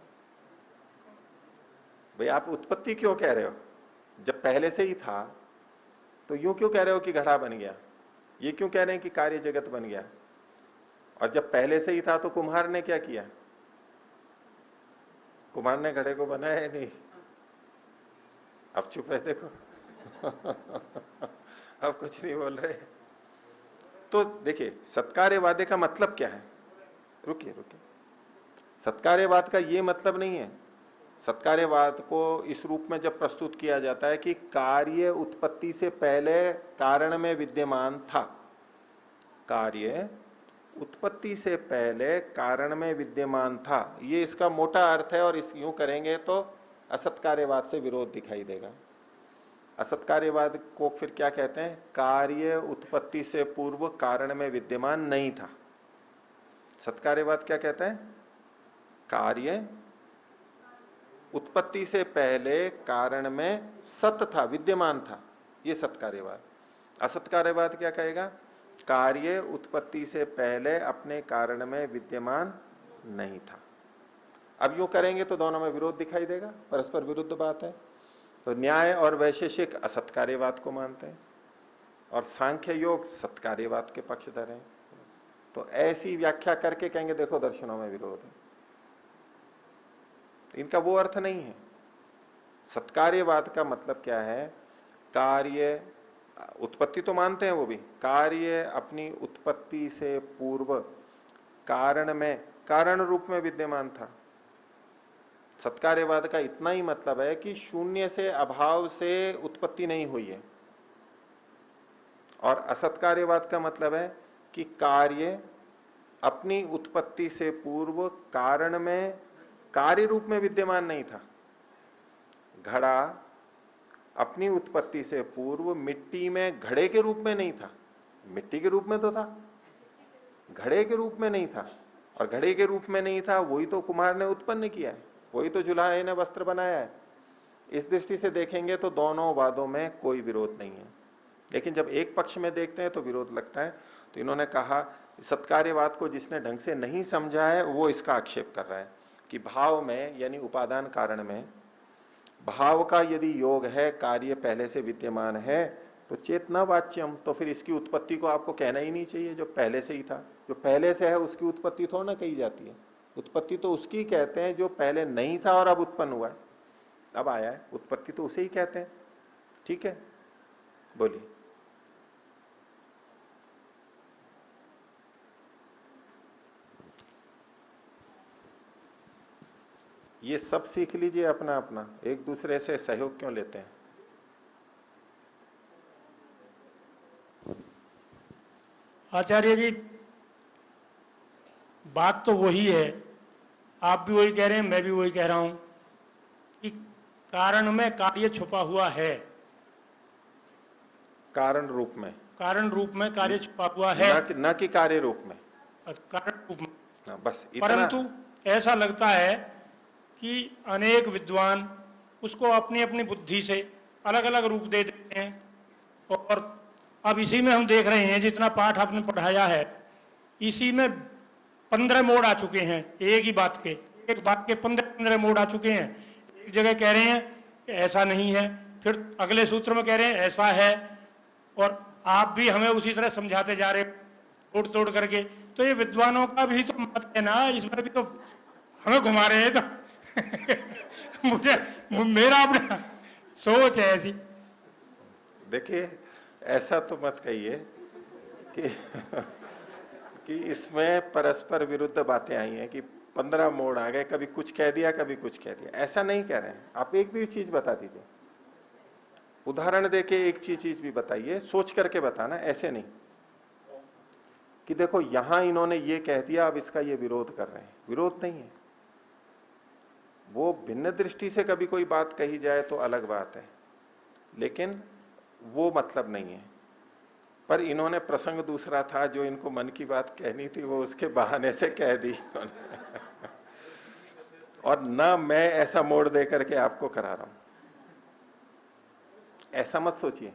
भाई आप उत्पत्ति क्यों कह रहे हो, जब पहले से ही था तो यूं क्यों कह रहे हो कि घड़ा बन गया, ये क्यों कह रहे हैं कि कार्य जगत बन गया। और जब पहले से ही था तो कुम्हार ने क्या किया, कुम्हार ने घड़े को बनाया नहीं। अब चुप है देखो अब कुछ नहीं बोल रहे। तो देखिए सत्कार्यवाद का मतलब क्या है, रुकिए रुकिए, सत्कार्यवाद का ये मतलब नहीं है। सत्कार्यवाद को इस रूप में जब प्रस्तुत किया जाता है कि कार्य उत्पत्ति से पहले कारण में विद्यमान था, कार्य उत्पत्ति से पहले कारण में विद्यमान था, ये इसका मोटा अर्थ है। और इस यूं करेंगे तो असत्कार्यवाद से विरोध दिखाई देगा। असत्कार्यवाद को फिर क्या कहते हैं, कार्य उत्पत्ति से पूर्व कारण में विद्यमान नहीं था। सत्कार्यवाद क्या कहते हैं, कार्य उत्पत्ति से पहले कारण में सत था, विद्यमान था, ये सत्कार्यवाद। असत्कार्यवाद क्या कहेगा, कार्य उत्पत्ति से पहले अपने कारण में विद्यमान नहीं था। अब यूं करेंगे तो दोनों में विरोध दिखाई देगा, परस्पर विरुद्ध बात है। तो न्याय और वैशेषिक असत्कार्यवाद को मानते हैं और सांख्य योग सत्कार्यवाद के पक्षधर हैं। तो ऐसी व्याख्या करके कहेंगे देखो दर्शनों में विरोध है, इनका वो अर्थ नहीं है। सत्कार्यवाद का मतलब क्या है, कार्य उत्पत्ति तो मानते हैं वो भी, कार्य अपनी उत्पत्ति से पूर्व कारण में कारण रूप में विद्यमान था। सत्कार्यवाद का इतना ही मतलब है कि शून्य से अभाव से उत्पत्ति नहीं हुई है। और असत्कार्यवाद का मतलब है कि कार्य अपनी उत्पत्ति से पूर्व कारण में कार्य रूप में विद्यमान नहीं था। घड़ा अपनी उत्पत्ति से पूर्व मिट्टी में घड़े के रूप में नहीं था, मिट्टी के रूप में तो था, घड़े के रूप में नहीं था। और घड़े के रूप में नहीं था वही तो कुम्हार ने उत्पन्न किया है, वही तो जुलाहे ने वस्त्र बनाया है। इस दृष्टि से देखेंगे तो दोनों वादों में कोई विरोध नहीं है, लेकिन जब एक पक्ष में देखते हैं तो विरोध लगता है। तो इन्होंने कहा सत्कार्यवाद को जिसने ढंग से नहीं समझा है वो इसका आक्षेप कर रहा है कि भाव में यानी उपादान कारण में भाव का यदि योग है, कार्य पहले से विद्यमान है तो चेत न वाच्यम, तो फिर इसकी उत्पत्ति को आपको कहना ही नहीं चाहिए जो पहले से ही था। जो पहले से है उसकी उत्पत्ति थोड़ा ना कही जाती है, उत्पत्ति तो उसकी कहते हैं जो पहले नहीं था और अब उत्पन्न हुआ है, अब आया है, उत्पत्ति तो उसे ही कहते हैं। ठीक है, बोलिए। ये सब सीख लीजिए अपना अपना, एक दूसरे से सहयोग क्यों लेते हैं। आचार्य जी बात तो वही है, आप भी वही कह रहे हैं, मैं भी वही कह रहा हूं कि कारण में कार्य छुपा हुआ है, कारण रूप में, कारण रूप में कार्य छुपा हुआ है, न कि कार्य रूप में, कारण रूप में। बस इतना। परंतु ऐसा लगता है कि अनेक विद्वान उसको अपनी अपनी बुद्धि से अलग अलग रूप दे देते हैं। और अब इसी में हम देख रहे हैं, जितना पाठ आपने पढ़ाया है इसी में 15 मोड़ आ चुके हैं, एक ही बात के, एक बात के 15 मोड़ आ चुके हैं। एक जगह कह रहे हैं कि ऐसा नहीं है, फिर अगले सूत्र में कह रहे हैं ऐसा है, और आप भी हमें उसी तरह समझाते जा रहे तोड़ तोड़ करके। तो ये विद्वानों का भी तो मत है ना, इसमें भी तो हमें घुमा रहे हैं। तो मुझे मेरा अपना सोच है ऐसी। देखिए ऐसा तो मत कहिए कि इसमें परस्पर विरुद्ध बातें आई हैं कि 15 मोड़ आ गए, कभी कुछ कह दिया कभी कुछ कह दिया, ऐसा नहीं कह रहे हैं। आप एक भी चीज बता दीजिए, उदाहरण देके एक चीज भी बताइए, सोच करके बताना, ऐसे नहीं कि देखो यहां इन्होंने ये कह दिया अब इसका ये विरोध कर रहे हैं। विरोध नहीं है, वो भिन्न दृष्टि से कभी कोई बात कही जाए तो अलग बात है, लेकिन वो मतलब नहीं है। पर इन्होंने प्रसंग दूसरा था, जो इनको मन की बात कहनी थी वो उसके बहाने से कह दी और ना मैं ऐसा मोड़ दे करके आपको करा रहा हूं, ऐसा मत सोचिए।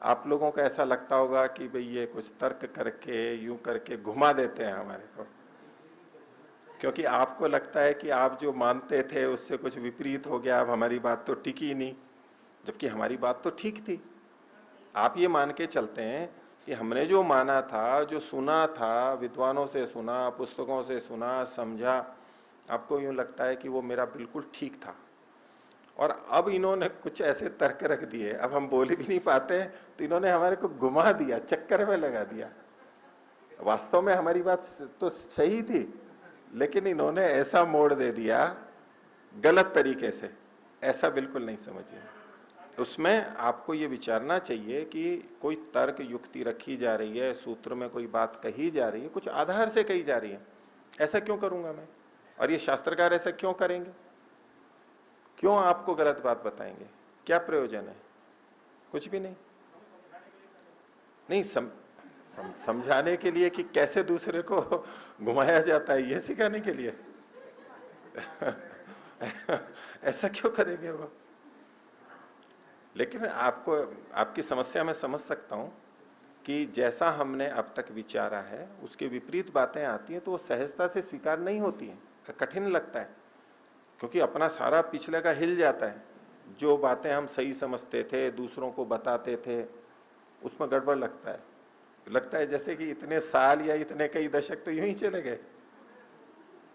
आप लोगों को ऐसा लगता होगा कि भाई ये कुछ तर्क करके यूं करके घुमा देते हैं हमारे को, क्योंकि आपको लगता है कि आप जो मानते थे उससे कुछ विपरीत हो गया, अब हमारी बात तो टिकी नहीं, जबकि हमारी बात तो ठीक थी। आप ये मान के चलते हैं कि हमने जो माना था, जो सुना था, विद्वानों से सुना, पुस्तकों से सुना, समझा, आपको यूं लगता है कि वो मेरा बिल्कुल ठीक था। और अब इन्होंने कुछ ऐसे तर्क रख दिए, अब हम बोल भी नहीं पाते, तो इन्होंने हमारे को घुमा दिया, चक्कर में लगा दिया। वास्तव में हमारी बात तो सही थी, लेकिन इन्होंने ऐसा मोड़ दे दिया गलत तरीके से। ऐसा बिल्कुल नहीं समझिए। उसमें आपको ये विचारना चाहिए कि कोई तर्क युक्ति रखी जा रही है, सूत्र में कोई बात कही जा रही है, कुछ आधार से कही जा रही है, ऐसा क्यों करूंगा मैं, और ये शास्त्रकार ऐसा क्यों करेंगे, क्यों आपको गलत बात बताएंगे, क्या प्रयोजन है? कुछ भी नहीं। नहीं समझाने के लिए कि कैसे दूसरे को घुमाया जाता है, ये सिखाने के लिए ऐसा क्यों करेंगे वो? लेकिन आपको, आपकी समस्या मैं समझ सकता हूं कि जैसा हमने अब तक विचारा है उसके विपरीत बातें आती हैं तो वो सहजता से स्वीकार नहीं होती है, कठिन लगता है, क्योंकि अपना सारा पिछले का हिल जाता है। जो बातें हम सही समझते थे, दूसरों को बताते थे, उसमें गड़बड़ लगता है। लगता है जैसे कि इतने साल या इतने कई दशक तो यूं ही चले गए,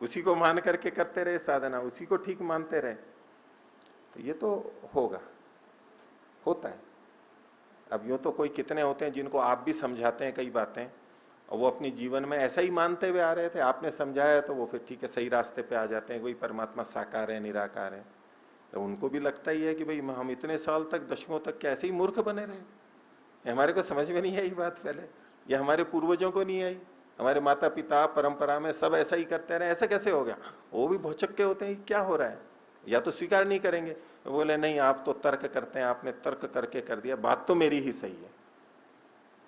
उसी को मान करके करते रहे साधना, उसी को ठीक मानते रहे। तो ये तो होता है। अब यूं तो कोई कितने होते हैं जिनको आप भी समझाते हैं कई बातें, और वो अपनी जीवन में ऐसा ही मानते हुए आ रहे थे, आपने समझाया तो वो फिर ठीक है, सही रास्ते पे आ जाते हैं। कोई परमात्मा साकार है, निराकार है, तो उनको भी लगता ही है कि भाई हम इतने साल तक, दशकों तक कैसे ही मूर्ख बने रहे, हमारे को समझ में नहीं आई बात पहले, या हमारे पूर्वजों को नहीं आई, हमारे माता पिता परंपरा में सब ऐसा ही करते रहे, ऐसा कैसे हो गया? वो भी भौचक्के होते हैं, क्या हो रहा है, या तो स्वीकार नहीं करेंगे, बोले नहीं आप तो तर्क करते हैं, आपने तर्क करके कर दिया, बात तो मेरी ही सही है।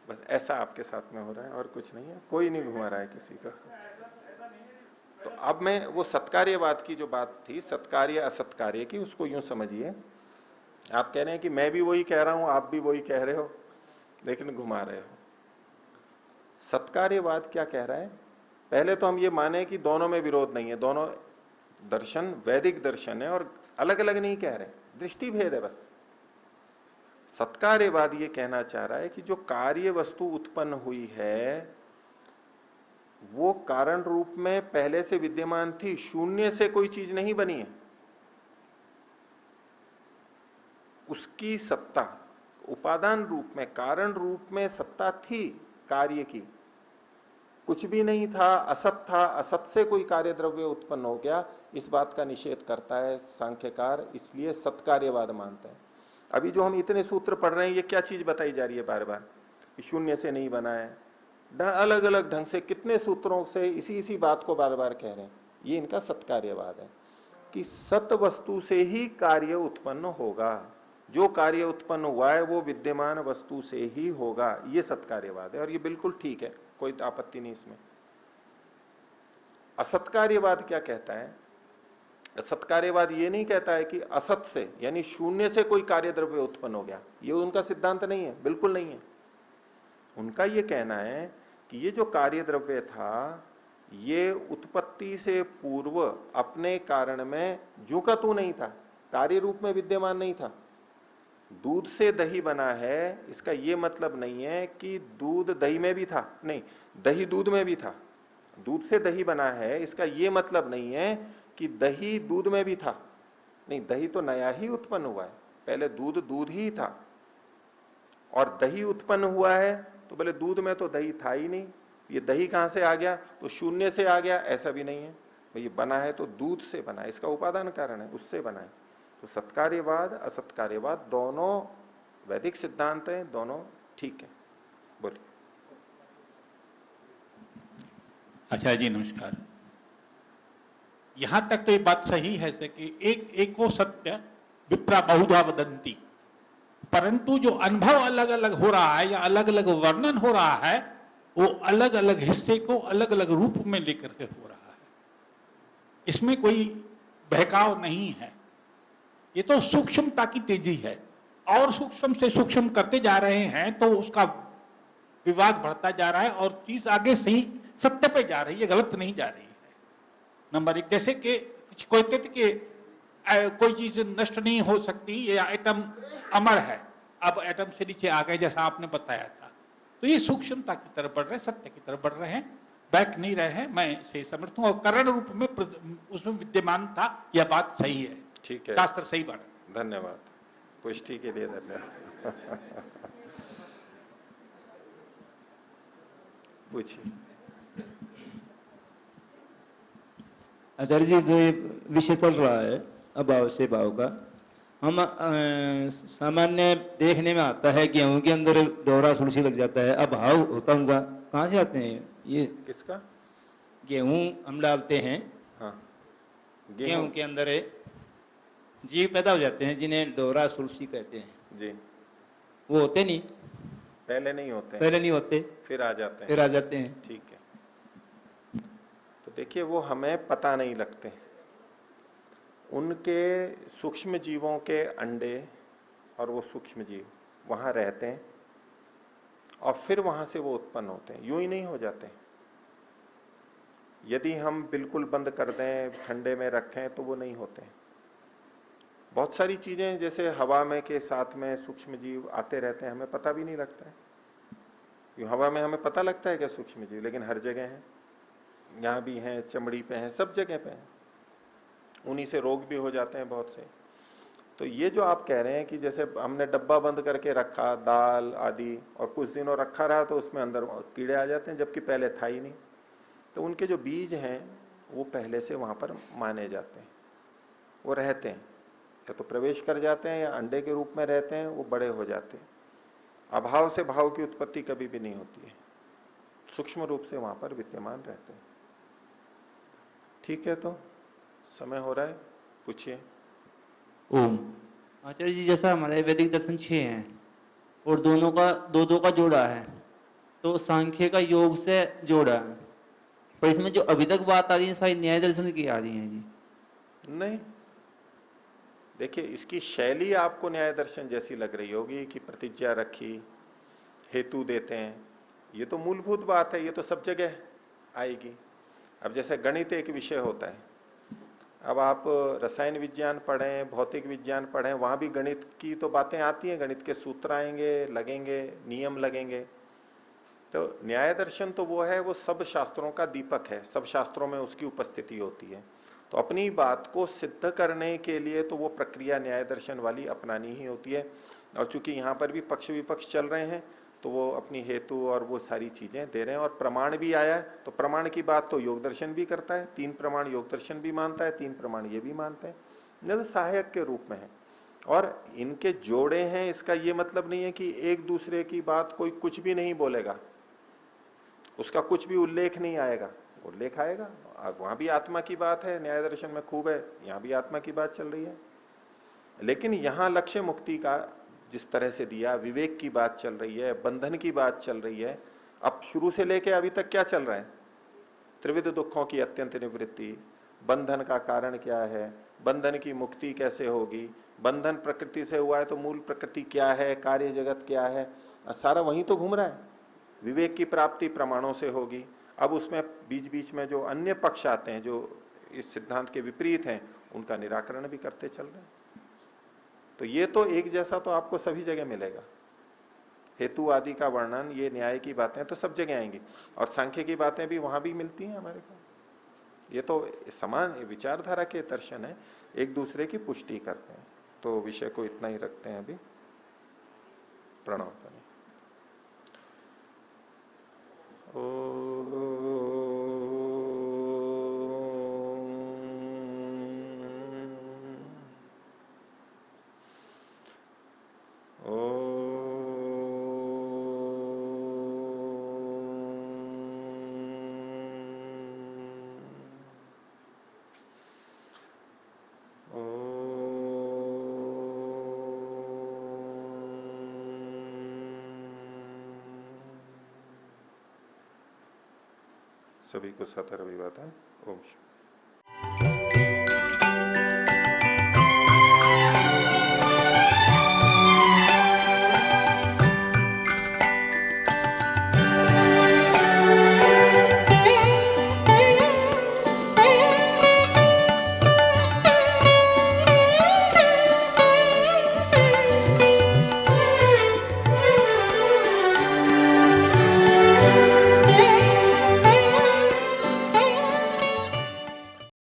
बस ऐसा आपके साथ में हो रहा है और कुछ नहीं है, कोई नहीं घुमा रहा है किसी का। तो अब मैं वो सत्कार्यवाद की जो बात थी, सत्कार्य असत्कार्य की, उसको यूं समझिए। आप कह रहे हैं कि मैं भी वही कह रहा हूं, आप भी वही कह रहे हो, लेकिन घुमा रहे हो। सत्कार्यवाद क्या कह रहा है? पहले तो हम ये माने कि दोनों में विरोध नहीं है, दोनों दर्शन वैदिक दर्शन है और अलग अलग नहीं कह रहे, दृष्टि भेद है बस। सत्कार्यवाद ये कहना चाह रहा है कि जो कार्य वस्तु उत्पन्न हुई है वो कारण रूप में पहले से विद्यमान थी, शून्य से कोई चीज नहीं बनी है। उसकी सत्ता उपादान रूप में, कारण रूप में सत्ता थी कार्य की, कुछ भी नहीं था, असत था, असत से कोई कार्य द्रव्य उत्पन्न हो गया, इस बात का निषेध करता है सांख्यकार, इसलिए सत्कार्यवाद मानते हैं। अभी जो हम इतने सूत्र पढ़ रहे हैं, ये क्या चीज बताई जा रही है बार बार? शून्य से नहीं बना है, अलग अलग ढंग से कितने सूत्रों से इसी बात को बार बार कह रहे हैं। ये इनका सत्कार्यवाद है कि सत वस्तु से ही कार्य उत्पन्न होगा, जो कार्य उत्पन्न हुआ है वो विद्यमान वस्तु से ही होगा, ये सत्कार्यवाद है और ये बिल्कुल ठीक है, कोई आपत्ति नहीं इसमें। असत्कार्यवाद क्या कहता है? असत्कार्यवाद ये नहीं कहता है कि असत से यानी शून्य से कोई कार्य द्रव्य उत्पन्न हो गया, ये उनका सिद्धांत नहीं है, बिल्कुल नहीं है। उनका ये कहना है कि ये जो कार्य द्रव्य था ये उत्पत्ति से पूर्व अपने कारण में जू का तू नहीं था, कार्य रूप में विद्यमान नहीं था। दूध से दही बना है, इसका यह मतलब नहीं है कि दूध दही में भी था, नहीं, दही दूध में भी था। दूध से दही बना है, इसका यह मतलब नहीं है कि दही दूध में भी था, नहीं, दही तो नया ही उत्पन्न हुआ है, पहले दूध दूध ही था और दही उत्पन्न हुआ है, तो बोले दूध में तो दही था ही नहीं, ये दही कहां से आ गया? तो शून्य से आ गया, ऐसा भी नहीं है। ये बना है तो दूध से बना है, इसका उपादान कारण है, उससे बना है। तो सत्कार्यवाद असत्कार्यवाद दोनों वैदिक सिद्धांत हैं, दोनों ठीक है। बोलिए। आचार्य जी नमस्कार। यहां तक तो ये बात सही है से कि एक एको सत्य विप्रा बहुधा वदंती, परंतु जो अनुभव अलग अलग हो रहा है या अलग अलग वर्णन हो रहा है वो अलग अलग हिस्से को अलग अलग रूप में लेकर के हो रहा है। इसमें कोई बहकाव नहीं है, ये तो सूक्ष्मता की तेजी है। और सूक्ष्म से सूक्ष्म करते जा रहे हैं तो उसका विवाद बढ़ता जा रहा है और चीज आगे सही सत्य पे जा रही है, गलत नहीं जा रही है। नंबर एक, जैसे कि कोई कहते कि कोई चीज नष्ट नहीं हो सकती, ये एटम अमर है, अब एटम से नीचे आ गए जैसा आपने बताया था। तो ये सूक्ष्मता की तरफ बढ़ रहे हैं, सत्य की तरफ बढ़ रहे हैं, बैठ नहीं रहे हैं। मैं इसे समझता हूं और कारण रूप में उसमें विद्यमान था, यह बात सही है। ठीक है, शास्त्र सही बात। धन्यवाद, पुष्टि के लिए धन्यवाद। पूछिए। आचार्य जी, जो ये विषय चल रहा है अभाव से भाव का, हम सामान्य देखने में आता है गेहूं के अंदर डोरा सुलसी लग जाता है, अभाव होता उनका कहां से आते हैं ये? किसका? गेहूं हम डालते हैं, हाँ, गेहूं के अंदर जीव पैदा हो जाते हैं जिन्हें डोरा सुलसी कहते हैं जी। वो होते नहीं, पहले नहीं होते, पहले नहीं होते, फिर आ जाते हैं, फिर आ जाते हैं। ठीक है। तो देखिए, वो हमें पता नहीं लगते, उनके सूक्ष्म जीवों के अंडे और वो सूक्ष्म जीव वहां रहते हैं और फिर वहां से वो उत्पन्न होते हैं, यूं ही नहीं हो जाते। यदि हम बिल्कुल बंद कर दें, ठंडे में रखें, तो वो नहीं होते। बहुत सारी चीजें जैसे हवा में के साथ में सूक्ष्म जीव आते रहते हैं, हमें पता भी नहीं लगता है। यूं हवा में हमें पता लगता है क्या सूक्ष्म जीव, लेकिन हर जगह है, यहां भी हैं, चमड़ी पे हैं, सब जगह पे हैं, उन्हीं से रोग भी हो जाते हैं बहुत से। तो ये जो आप कह रहे हैं कि जैसे हमने डब्बा बंद करके रखा दाल आदि और कुछ दिनों रखा रहा तो उसमें अंदर कीड़े आ जाते हैं, जबकि पहले था ही नहीं, तो उनके जो बीज हैं वो पहले से वहां पर माने जाते हैं, वो रहते हैं, या तो प्रवेश कर जाते हैं या अंडे के रूप में रहते हैं, वो बड़े हो जाते हैं। अभाव से भाव की उत्पत्ति कभी भी नहीं होती है, सूक्ष्म रूप से वहां पर विद्यमान रहते हैं। ठीक है, तो समय हो रहा है, पूछिए। ओम। आचार्य जी, जैसा हमारे वैदिक दर्शन 6 हैं और दोनों का दो का जोड़ा है, तो सांख्य का योग से जोड़ा है, पर इसमें जो अभी तक बात आ रही है सारी न्याय दर्शन की आ रही है जी। नहीं, देखिए, इसकी शैली आपको न्याय दर्शन जैसी लग रही होगी कि प्रतिज्ञा रखी, हेतु देते हैं, ये तो मूलभूत बात है, ये तो सब जगह आएगी। अब जैसे गणित एक विषय होता है, अब आप रसायन विज्ञान पढ़ें, भौतिक विज्ञान पढ़ें, वहां भी गणित की तो बातें आती हैं, गणित के सूत्र आएंगे, लगेंगे, नियम लगेंगे। तो न्याय दर्शन तो वो है, वो सब शास्त्रों का दीपक है, सब शास्त्रों में उसकी उपस्थिति होती है। तो अपनी बात को सिद्ध करने के लिए तो वो प्रक्रिया न्याय दर्शन वाली अपनानी ही होती है। और चूंकि यहां पर भी पक्ष विपक्ष चल रहे हैं तो वो अपनी हेतु और वो सारी चीजें दे रहे हैं, और प्रमाण भी आया है, तो प्रमाण की बात तो योग दर्शन भी करता है, 3 प्रमाण योग दर्शन भी मानता है, 3 प्रमाण ये भी मानते हैं, तो सहायक के रूप में है। और इनके जोड़े हैं, इसका ये मतलब नहीं है कि एक दूसरे की बात कोई कुछ भी नहीं बोलेगा, उसका कुछ भी उल्लेख नहीं आएगा, उल्लेख आएगा। वहां भी आत्मा की बात है, न्याय दर्शन में खूब है, यहां भी आत्मा की बात चल रही है, लेकिन यहां लक्ष्य मुक्ति का जिस तरह से दिया, विवेक की बात चल रही है, बंधन की बात चल रही है। अब शुरू से लेके अभी तक क्या चल रहा है? त्रिविध दुखों की अत्यंत निवृत्ति, बंधन का कारण क्या है, बंधन की मुक्ति कैसे होगी, बंधन प्रकृति से हुआ है तो मूल प्रकृति क्या है, कार्य जगत क्या है, सारा वहीं तो घूम रहा है। विवेक की प्राप्ति प्रमाणों से होगी। अब उसमें बीच बीच में जो अन्य पक्ष आते हैं जो इस सिद्धांत के विपरीत हैं, उनका निराकरण भी करते चल रहे हैं। तो ये तो एक जैसा तो आपको सभी जगह मिलेगा। हेतु आदि का वर्णन, ये न्याय की बातें तो सब जगह आएंगी, और सांख्य की बातें भी वहां भी मिलती हैं हमारे को। ये तो समान विचारधारा के दर्शन है, एक दूसरे की पुष्टि करते हैं। तो विषय को इतना ही रखते हैं अभी। प्रणव करें। सभी को सतर अभिवादन। ओम शांति।